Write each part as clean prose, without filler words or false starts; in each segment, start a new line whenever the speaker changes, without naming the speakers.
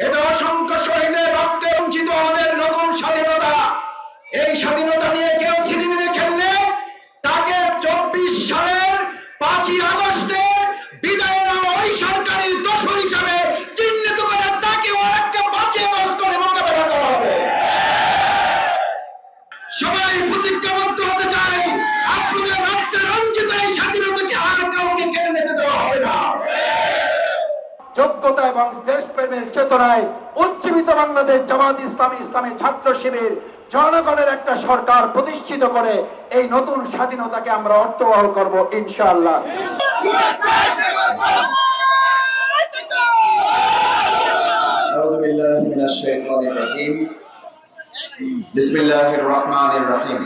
এতে অসংখ্য শহীদের রক্তে বঞ্চিত আমাদের নতুন স্বাধীনতা। এই স্বাধীনতা নিয়ে কেউ ছিনিমিনি খেললে তাকে 24 সালের 5ই আগস্টে বিদায় নেওয়া ওই সরকারি দোষর হিসাবে চিহ্নিত করে তাকে আরেকটা 5ই আগস্ট করে মোকাবেলা করা হবে। সবাই প্রতিজ্ঞাবদ্ধ হতে চাই, আপনাদের রক্তে রঞ্জিত এই স্বাধীনতাকে আর কাউকে কেড়ে নিতে দেওয়া হবে না।
যোগ্যতা এবং দেশপ্রেমের চেতনায় উজ্জীবিত বাংলাদেশ জামাত ইসলামী, ইসলামী ছাত্র শিবির জনগণের একটা সরকার প্রতিষ্ঠিত করে এই নতুন স্বাধীনতাকে আমরা অর্থবহ করব ইনশাআল্লাহ।
আউযু বিল্লাহি মিনাশ শাইতানির রাজীম। বিসমিল্লাহির রহমানির রহিম।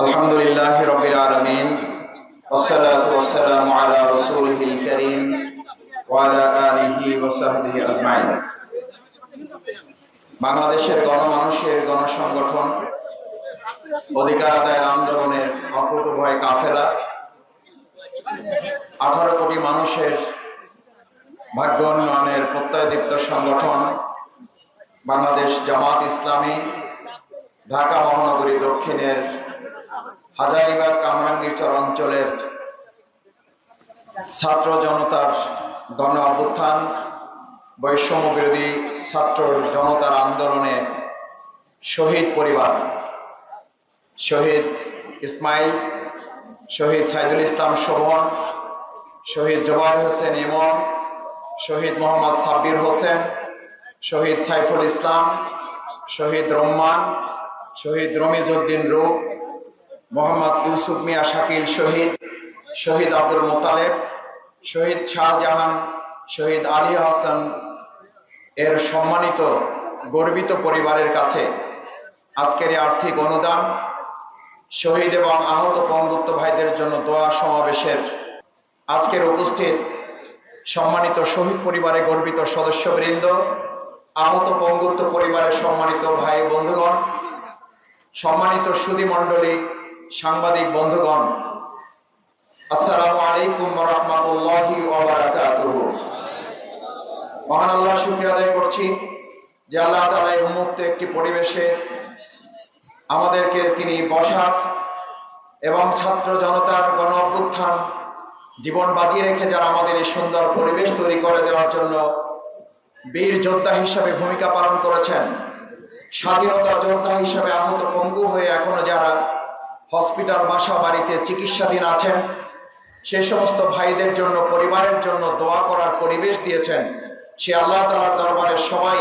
আলহামদুলিল্লাহি রাব্বিল আলামিন। والصلاة والسلام على رسوله الكريم وعلى آله وصحبه أجمعين। বাংলাদেশের গণমানুষের গণসংগঠন অধিকার আদায়ের আন্দোলনের অকুতোভয় কাফেলা 18 কোটি মানুষের ভাগ্য উন্নয়নের প্রত্যয়দীপ্ত সংগঠন বাংলাদেশ জামাত ইসলামী ঢাকা মহানগরী দক্ষিণের হাজারীবাগ কামরাঙ্গীরচর অঞ্চলের ছাত্র জনতার গণ অভ্যুত্থান, বৈষম্য বিরোধী ছাত্র জনতার আন্দোলনে শহীদ পরিবার, শহীদ ইসমাইল, শহীদ সাইদুল ইসলাম শোভন, শহীদ জোবায়ের হোসেন ইমন, শহীদ মোহাম্মদ সাব্বির হোসেন, শহীদ সাইফুল ইসলাম, শহীদ রহমান, শহীদ রমিজউদ্দিন রূপ, মোহাম্মদ ইউসুফ মিয়া শাকিল শহীদ, শহীদ আব্দুল মোতালেব, শহীদ শাহজাহান, শহীদ আলী হাসান এর সম্মানিত গর্বিত পরিবারের কাছে আজকের এই আর্থিক অনুদান, শহীদ এবং আহত পঙ্গুত্ব ভাইদের জন্য দোয়া সমাবেশের আজকের উপস্থিত সম্মানিত শহীদ পরিবারের গর্বিত সদস্যবৃন্দ, আহত পঙ্গুত্ব পরিবারের সম্মানিত ভাই বন্ধুগণ, সম্মানিত সুধী মণ্ডলী, সাংবাদিক বন্ধুগণ, আসসালামু আলাইকুম ওয়া রাহমাতুল্লাহি ওয়া বারাকাতুহু। মহান আল্লাহ শুকরিয়া আদায় করছি যে আল্লাহ তাআলা এই উন্মুক্ত একটি পরিবেশে আমাদেরকে তিনি বসার এবং ছাত্র জনতার গণ অভ্যুত্থান জীবন বাজি রেখে যারা আমাদের এই সুন্দর পরিবেশ তৈরি করে দেওয়ার জন্য বীর যোদ্ধা হিসেবে ভূমিকা পালন করেছেন, স্বাধীনতা যোদ্ধা হিসেবে আহত পঙ্গু হয়ে এখনো যারা হসপিটাল বাসা বাড়িতে চিকিৎসাধীন আছেন, সেই সমস্ত ভাইদের জন্য, পরিবারের জন্য দোয়া করার পরিবেশ দিয়েছেন, সে আল্লাহ তাআলার দরবারে সবাই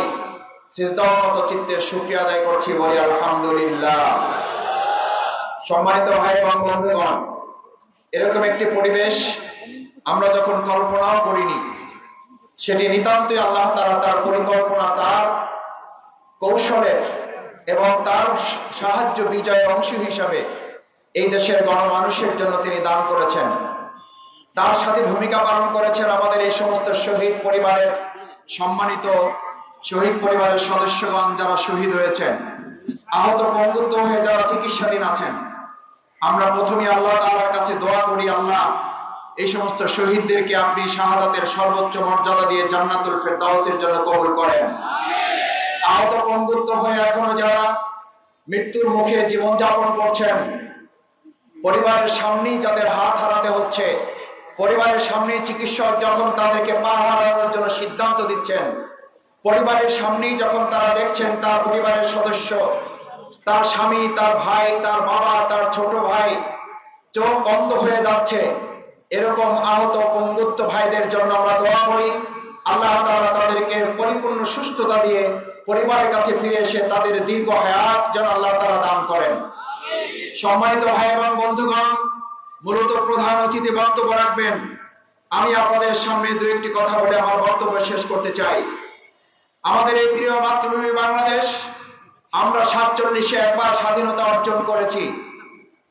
সিজদারত চিত্তে শুকরিয়া আদায় করছি, বলি আলহামদুলিল্লাহ। সম্মানিত ভাই এবং বন্ধুগণ, এরকম একটি পরিবেশ আমরা যখন কল্পনাও করিনি, সেটি নিতান্তই আল্লাহ তাআলা তার পরিকল্পনা, তার কৌশলের এবং তার সাহায্য বিজয়ের অংশ হিসাবে এই দেশের গণমানুষের জন্য তিনি দান করেছেন। তার সাথে ভূমিকা পালন করেছেন আমাদের এই সমস্ত শহীদ পরিবারের সম্মানিত শহীদ পরিবারের সদস্যগণ যারা শহীদ হয়েছেন, আহত পঙ্গুত্ব হয়ে যারা চিকিৎসাধীন আছেন। আমরা প্রথমে আল্লাহ তাআলার কাছে দোয়া করি, আল্লাহ এই সমস্ত শহীদদেরকে আপনি শাহাদাতের সর্বোচ্চ মর্যাদা দিয়ে জান্নাতুল ফেরদাউসের জন্য কবুল করেন। আহত পঙ্গুত্ব হয়ে এখনো যারা মৃত্যুর মুখে জীবনযাপন করছেন, পরিবারের সামনেই যাদের হাত হারাতে হচ্ছে, পরিবারের সামনেই চিকিৎসক যখন তাদেরকে পা হারানোর জন্য সিদ্ধান্ত দিচ্ছেন, পরিবারের সামনেই যখন তারা দেখছেন তার পরিবারের সদস্য, তার স্বামী, তার ভাই, তার বাবা, তার ছোট ভাই চোখ অন্ধ হয়ে যাচ্ছে, এরকম আহত পঙ্গুত্ব ভাইদের জন্য আমরা দোয়া করি, আল্লাহ তাআলা তাদেরকে পরিপূর্ণ সুস্থতা দিয়ে পরিবারের কাছে ফিরে এসে তাদের দীর্ঘ হায়াত যেন আল্লাহ তাআলা দান করেন। সম্মানিত ভাই এবং বন্ধুগণ, মূলত প্রধান অতিথি বক্তব্য রাখবেন। আমি আপনাদের সামনে দু একটি কথা বলে আমার বক্তব্য শেষ করতে চাই। আমাদের এই প্রিয় মাতৃভূমি বাংলাদেশ, আমরা 47-এ একবার স্বাধীনতা অর্জন করেছি।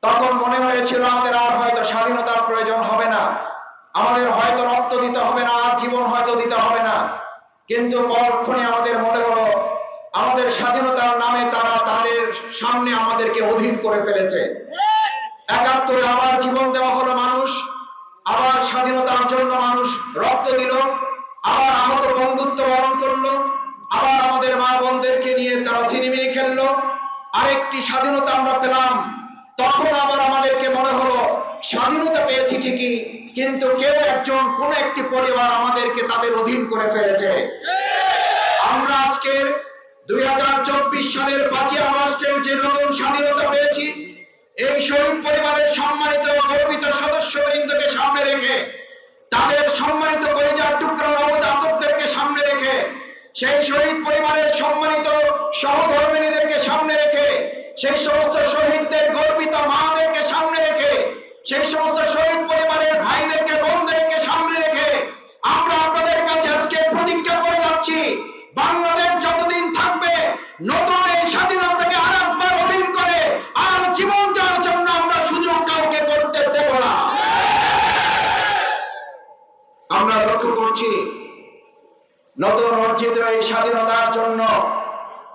তখন মনে হয়েছিল আমাদের আর হয়তো স্বাধীনতার প্রয়োজন হবে না, আমাদের হয়তো রক্ত দিতে হবে না, আর জীবন হয়তো দিতে হবে না। কিন্তু পরক্ষণে আমাদের মনে হলো আমাদের স্বাধীনতার নামে তারা তাদের সামনে আমাদেরকে অধীন করে ফেলেছে। ৭১ আবার জীবন দেওয়া হলো মানুষ, আবার স্বাধীনতার জন্য মানুষ রক্ত দিল, আবার আহত বন্ধুত্ব একটি স্বাধীনতা আমরা পেলাম, তখন আবার আমাদেরকে মনে হলো স্বাধীনতা পেয়েছি ঠিকই, কিন্তু কেউ একজন কোন একটি পরিবার আমাদেরকে তাদের অধীন করে ফেলেছে। আমরা আজকের 2024 সালের 5ই আগস্টের যে নতুন স্বাধীনতা পেয়েছি, এই শহীদ পরিবারের সম্মানিত গর্বিত সদস্যবৃন্দকে সামনে রেখে, তাদের সম্মানিত কলিজার টুকরা নবজাতকদেরকে সামনে রেখে, সেই শহীদ পরিবারের সম্মানিত সহধর্মিণীদেরকে সামনে রেখে, সেই সমস্ত শহীদদের গর্বিত মাদেরকে সামনে রেখে, সেই সমস্ত শহীদ পরিবারের ভাইদেরকে বোনদেরকে সামনে রেখে আমরা আপনাদের কাছে আজকে প্রতিজ্ঞা করে যাচ্ছি, বাংলাদেশ যতদিন থাকবে নতুন এই স্বাধীনতাকে আর একবার অধীন করে আর জীবন দেওয়ার জন্য আমরা সুযোগ কাউকে করতে দেব না। আমরা লক্ষ্য করছি নতুন অর্জিত এই স্বাধীনতার জন্য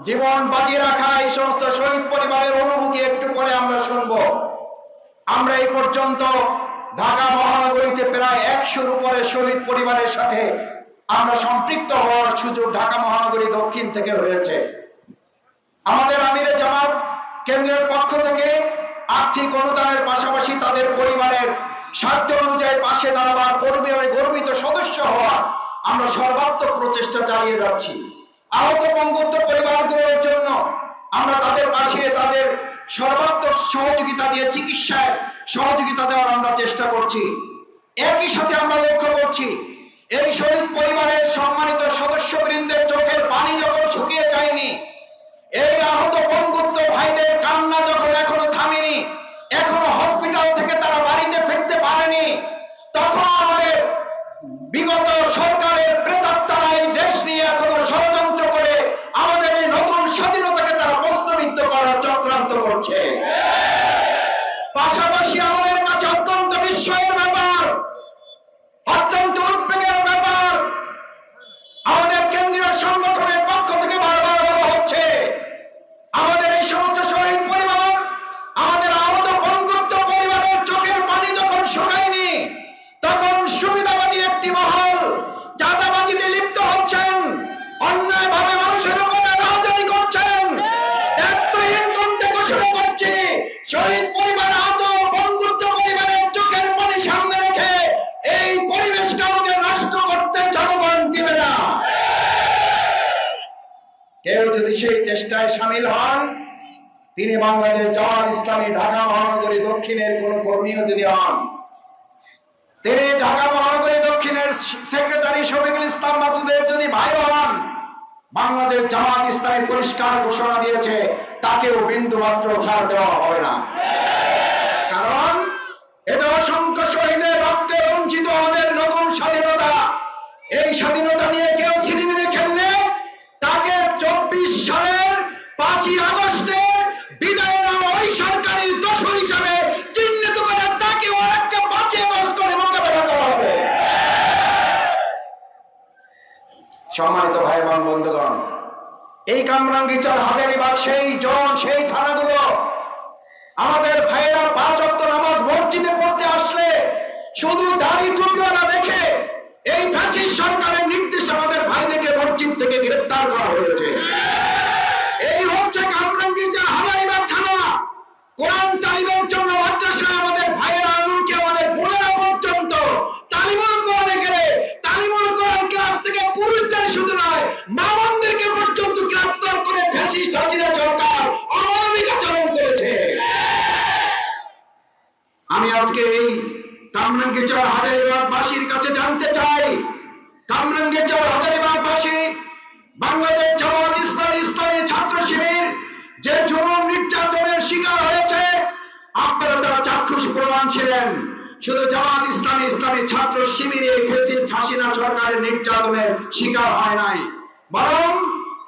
জীবন বাজি রাখা এই সমস্ত শহীদ পরিবারের অনুভূতি একটু পরে আমরা শুনব। আমরা এই পর্যন্ত ঢাকা মহানগরীতে প্রায় 100-র উপরে শহীদ পরিবারের সাথে আমরা সম্পৃক্ত হওয়ার সুযোগ ঢাকা মহানগরী দক্ষিণ থেকে হয়েছে। আমাদের আমিরে জামাত কেন্দ্রের পক্ষ থেকে আর্থিক অনুদানের পাশাপাশি তাদের পরিবারের সাধ্য অনুযায়ী পাশে দাঁড়াবার গর্বিত সদস্য হওয়া আমরা সর্বাত্মক প্রচেষ্টা চালিয়ে যাচ্ছি। আহত পঙ্গুত্ব পরিবারগুলোর জন্য আমরা তাদের পাশে তাদের সর্বাত্মক সহযোগিতা দিয়ে চিকিৎসায় সহযোগিতা দেওয়ার আমরা চেষ্টা করছি। একই সাথে আমরা লক্ষ্য করছি এই শহীদ পরিবারের সম্মানিত সদস্যবৃন্দের চোখের পানি যখন শুকিয়ে যায়নি, এই আহত পঙ্গুত্ব ভাইদের কান্না যখন এখনো থামেনি, এখনো হসপিটাল থেকে তারা বাড়িতে ফিরতে পারেনি, তখন আমাদের বিগত সরকারের প্রেতাত্মারা এই দেশ নিয়ে এখনো ষড়যন্ত্র করে আমাদের এই নতুন স্বাধীনতাকে তারা প্রশ্নবিদ্ধ করার চক্রান্ত করছে। পাশাপাশি আমাদের কাছে অত্যন্ত বিস্ময়ের ব্যাপার, অত্যন্ত উদ্বেগের ব্যাপার, আমাদের কেন্দ্রীয় সংগঠনের পক্ষ থেকে বারবার বলা হচ্ছে আমাদের এই সমস্ত শহীদ পরিবার, আমাদের আহত পঙ্গুত্ব পরিবারের চোখের পানি যখন শুকায়নি, তখন সুবিধাবাদী একটি মহল চাঁদাবাজিতে লিপ্ত হচ্ছেন, অন্যায়ভাবে মানুষের উপরে রাজনীতি করছেন, দায়িত্বহীন কণ্ঠে ঘোষণা করছে শহীদ পরিবার আহত পঙ্গুত্ব পরিবারের চোখের পানি সামনে রেখে এই পরিবেশটাকে নষ্ট করতে জনগণ দিবে না। কেউ যদি সেই চেষ্টায় সামিল হন, তিনি বাংলাদেশ জামাত ইসলামী ঢাকা মহানগরী দক্ষিণের কোন কর্মীও যদি হন, তিনি ঢাকা মহানগরী দক্ষিণের সেক্রেটারি শফিকুল ইসলাম মাসুদের যদি ভাই হন, বাংলাদেশ জামাত ইসলামী পরিষ্কার ঘোষণা দিয়েছে তাকেও বিন্দু মাত্র ছাড় দেওয়া হবে না। কারণ এটা অসংখ্য শহীদের রক্তে রঞ্জিত আমাদের নতুন স্বাধীনতা। এই স্বাধীনতা নিয়ে কেউ ছিনিমিনি খেললে তাকে 24 সালের 5ই আগস্টে বিদায় নেওয়া ওই সরকারি দোষ হিসাবে চিহ্নিত করে তাকেও একটা 5ই আগস্ট করে মোকাবেলা করা হবে। সম্মানিত ভাই এবং বন্ধুগণ, এই কামরাঙ্গীরচর, হাজারীবাগ সেই থানাগুলো আমাদের ভাইয়েরা 5 ওয়াক্ত নামাজ মসজিদে পড়তে আসলে শুধু দাড়ি টুপিওয়ালা দেখে এই ফ্যাসিস্ট সরকারের নির্দেশে আমাদের ভাইদেরকে মসজিদ থেকে গ্রেফতার করা হয়েছে। এই হচ্ছে কামরাঙ্গীরচর হাজারীবাগ থানা। কোরআন তালিমের জন্য মাদ্রাসায় আমাদের ভাইয়েরা, এমনকি আমাদের বোনেরা পর্যন্ত তালিমুল কোরআনে গেলে তালিমুল কোরআন ক্লাস থেকে পুরুষদের শুধু নয়, মা বোনদেরকে পর্যন্ত গ্রেফতার করে ফ্যাসিস্ট হাসিনা সরকার অমানবিক আচরণ করেছে। আমি আজকে এই কামরাঙ্গীরচর হাজারীবাগবাসীর কাছে জানতে চাই, কামরাঙ্গীরচর হাজারীবাগবাসী বাংলাদেশ জামাত ইসলামী ছাত্র শিবির যে জুলুম নির্যাতনের শিকার হয়েছে, আপনারা তারা চাক্ষুষ প্রমাণ ছিলেন। শুধু জামাত ইসলামী ছাত্র শিবির এই ফ্যাসিস্ট হাসিনা সরকারের নির্যাতনের শিকার হয় নাই, বরং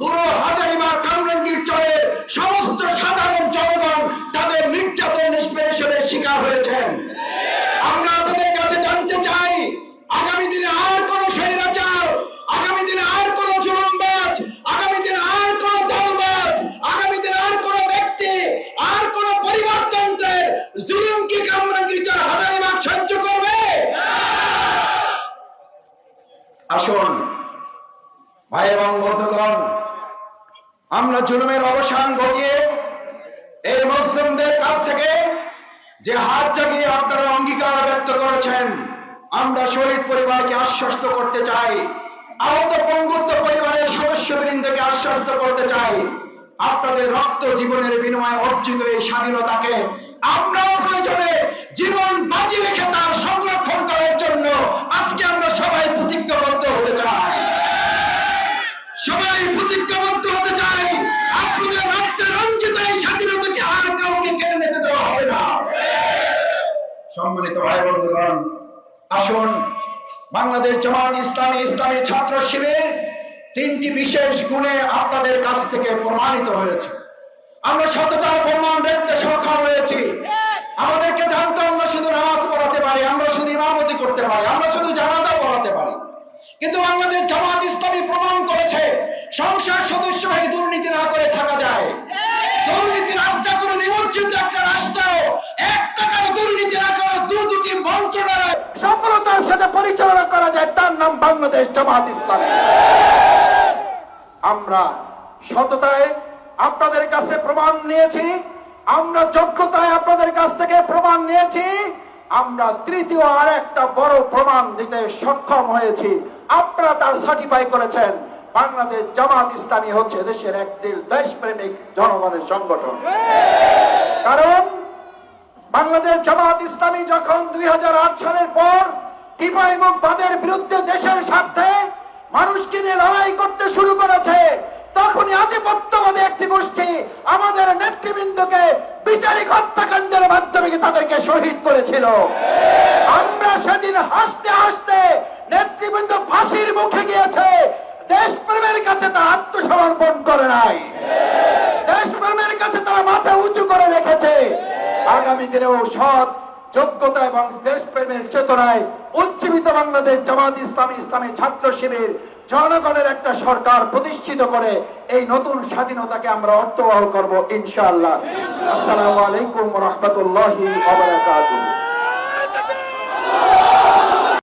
পুরো হাজারীবাগ কামরাঙ্গীরচরের সমস্ত সাধারণ জনগণ তাদের নির্যাতন নিষ্পেষণের শিকার হয়েছেন। আমরা আপনাদের কাছে জানতে চাই, আগামী দিনে আর কোন স্বৈরাচার, আগামী দিনে আর কোন জুলুমবাজ, আগামী দিনে আর কোন দলবাজ, আগামী দিনে আর কোন ব্যক্তি, আর কোন পরিবারতন্ত্রের জুলুম কি কামরাঙ্গীরচর হাজারীবাগ সহ্য করবে? আসুন ভাই এবং বন্ধুগণ, আমরা জুলুমের অবসান ঘটিয়ে এই মুসলিমদের কাছ থেকে যে হাত জাগিয়ে আপনারা অঙ্গীকার ব্যক্ত করেছেন, আমরা শহীদ পরিবারকে আশ্বস্ত করতে চাই, আহত পঙ্গুত্ব পরিবারের সদস্যবৃন্দকে আশ্বস্ত করতে চাই, আপনাদের রক্ত জীবনের বিনিময়ে অর্জিত এই স্বাধীনতাকে আমরাও প্রয়োজনে জীবন বাজি রেখে তার সংরক্ষণ করার জন্য আজকে আমরা সবাই প্রতিজ্ঞাবদ্ধ হতে চাই। সবাই প্রতিজ্ঞাবদ্ধ হতে চাই, আপনাদের রক্তে রঞ্জিত এই স্বাধীনতাকে আর কাউকে কেড়ে নিতে দেওয়া হবে না। সম্মানিত ভাই বন্ধুগণ, আসুন বাংলাদেশ জামাত ইসলামী ইসলামী ছাত্র শিবির তিনটি বিশেষ গুণে আপনাদের কাছ থেকে প্রমাণিত হয়েছে। আমরা সততার প্রমাণ রাখতে সক্ষম হয়েছি। আমাদেরকে জানতো আমরা শুধু নামাজ পড়াতে পারি, আমরা শুধু ইমামতি করতে পারি, আমরা শুধু জানাজা পড়াতে পারি, কিন্তু বাংলাদেশ জামাত ইসলামী প্রমাণ করেছে সংসদ সদস্য হয়ে দুর্নীতি না করে থাকা যায়। দুর্নীতি রাস্তা করে নিমজ্জিত একটা রাষ্ট্র, এক টাকার দুর্নীতি না করে দুটি মন্ত্রণালয়
সফলতার সাথে পরিচালনা করা যায়, তার নাম বাংলাদেশ জামাত ইসলামী। আমরা সততায় আপনাদের কাছে প্রমাণ নিয়েছি, আমরা যোগ্যতায় আপনাদের কাছ থেকে প্রমাণ নিয়েছি, আমরা তৃতীয় আর একটা বড় প্রমাণ দিতে সক্ষম হয়েছি। আপনারা তার সার্টিফাই করেছেন বাংলাদেশ জামাত ইসলামী হচ্ছে দেশের একদিল দেশপ্রেমিক জনগণের সংগঠন। কারণ বাংলাদেশ জামাত ইসলামী যখন 2008 সালের পর টিপাইমুখবাদের বিরুদ্ধে দেশের স্বার্থে মানুষকে নিয়ে লড়াই করতে শুরু করেছে, তখনই আধিপত্যবাদী একটি গোষ্ঠী আমাদের নেতৃবৃন্দকে বিচারিক হত্যাকাণ্ডের মাধ্যমে তাদেরকে শহীদ করেছিল। আমরা সেদিন হাসতে হাসতে নেতৃবৃন্দ ফাঁসির মুখে গিয়েছে, দেশপ্রেমের কাছে তা আত্মসমর্পণ করে নাই, দেশপ্রেমের কাছে তারা মাথা উঁচু করে রেখেছে। আগামী দিনেও সৎ যোগ্যতা এবং দেশপ্রেমের চেতনায় উজ্জীবিত বাংলাদেশ জামাত ইসলামী ইসলামী ছাত্র শিবির জনগণের একটা সরকার প্রতিষ্ঠিত করে এই নতুন স্বাধীনতাকে আমরা অর্থবহ করব ইনশাআল্লাহ। আসসালামু আলাইকুম ওয়া রাহমাতুল্লাহি ওয়া বারাকাতুহু।